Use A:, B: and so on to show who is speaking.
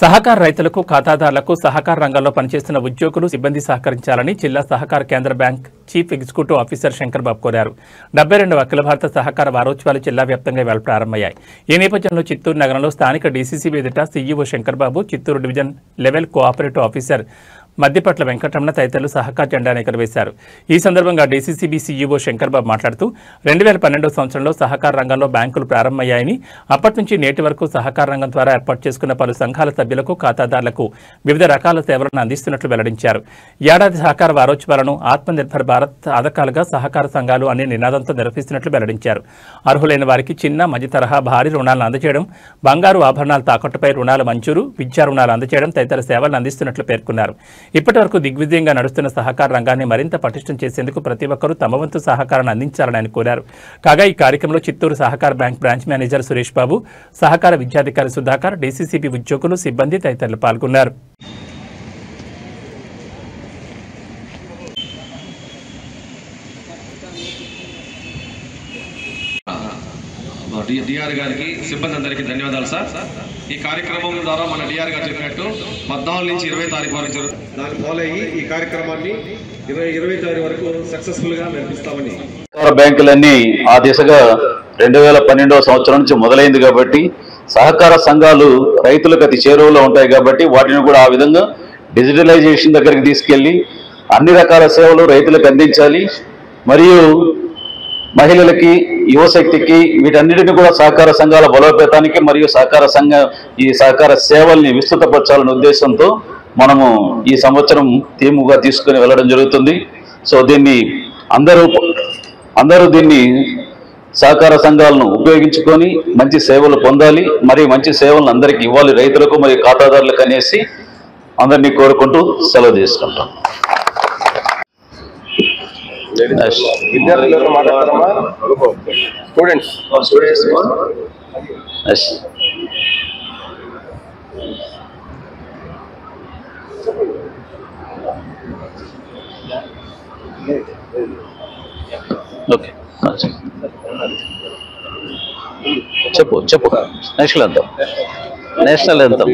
A: సహకార రైతులకు ఖాతాదారులకు సహకార రంగంలో పనిచేస్తున్న ఉద్యోగులు సిబ్బంది సహకరించాలని జిల్లా సహకార కేంద్ర bank chief executive officer Shankar Babu కోరారు. 72వ అఖిల భారత సహకార వారోత్సవాలు జిల్లా వ్యాప్తంగా ఇవాళ ప్రారంభమయ్యాయి. ఈ నేపథ్యంలో చిత్తూరు నగరంలో స్థానిక డీసీసీ ఎదుట CEO Shankar Babu, Chittoor division level cooperative officer Maddipatla Venkataramana తదితరులు సహకార జెండాను ఎగురవేశారు. ఈ సందర్భంగా డీసీసీబీ సీఈఓ శంకర్ బాబు మాట్లాడుతూ 2012 సంవత్సరంలో సహకార రంగంలో బ్యాంకులు ప్రారంభమయ్యాయని, అప్పటి నుంచి నేటి వరకు సహకార రంగం ద్వారా ఏర్పాటు చేసుకున్న పలు సంఘాల సభ్యులకు, ఖాతాదారులకు వివిధ రకాల సేవలను అందిస్తున్నట్లు వెల్లడించారు. ఏడాది సహకార వారోత్సవాలను ఆత్మనిర్భర్ భారత్ పథకాలుగా సహకార సంఘాలు అనే నినాదంతో నిర్వహిస్తున్నట్లు వెల్లడించారు. అర్హులైన వారికి చిన్న, మధ్య తరహా, భారీ రుణాలను అందజేయడం, బంగారు ఆభరణాల తాకట్టుపై రుణాల మంజూరు, విద్యా రుణాలు అందజేయడం తదితర సేవలను అందిస్తున్నట్లు పేర్కొన్నారు. ఇప్పటి వరకు దిగ్విజయంగా నడుస్తున్న సహకార రంగాన్ని మరింత పటిష్టం చేసేందుకు ప్రతి ఒక్కరూ తమ వంతు సహకారాన్ని అందించాలని ఆయన కోరారు. కాగా ఈ కార్యక్రమంలో చిత్తూరు సహకార bank branch manager Suresh Babu, సహకార విద్యాధికారి సుధాకర్, డీసీసీబీ ఉద్యోగులు, సిబ్బంది తదితరులు పాల్గొన్నారు.
B: డిఆర్ గారికి, సిబ్బంది అందరికీ ధన్యవాదాలు సార్. ఈ కార్యక్రమం ద్వారా మన డిఆర్ గారు చెప్పినట్టు 14 నుంచి 20 తారీఖు వరకు జరుగుతుంది. దాన్ని ఫాలో అయ్యి ఈ కార్యక్రమాన్ని 20 తారీఖు వరకు సక్సెస్ఫుల్ గా నడిపిస్తామని
C: బ్యాంకులన్నీ ఆ దిశగా 2012వ సంవత్సరం నుంచి మొదలైంది కాబట్టి సహకార సంఘాలు రైతులకు అతి చేరువలో ఉంటాయి కాబట్టి వాటిని కూడా ఆ విధంగా డిజిటలైజేషన్ దగ్గరికి తీసుకెళ్లి అన్ని రకాల సేవలు రైతులకు అందించాలి. మరియు మహిళలకి, యువశక్తికి, వీటన్నిటిని కూడా సహకార సంఘాల బలోపేతానికి మరియు ఈ సహకార సేవల్ని విస్తృతపరచాలనే ఉద్దేశంతో మనము ఈ సంవత్సరం థీముగా తీసుకుని వెళ్ళడం జరుగుతుంది. సో దీన్ని అందరూ దీన్ని సహకార సంఘాలను ఉపయోగించుకొని మంచి సేవలు పొందాలి, మరియు మంచి సేవలను అందరికీ ఇవ్వాలి, రైతులకు మరియు ఖాతాదారులకు అనేసి అందరినీ కోరుకుంటూ సెలవు తీసుకుంటాం.
B: విద్యార్థులు మాట్లాడతారమ్మా, స్టూడెంట్స్
C: ఓకే చెప్పు నేషనల్ అంతం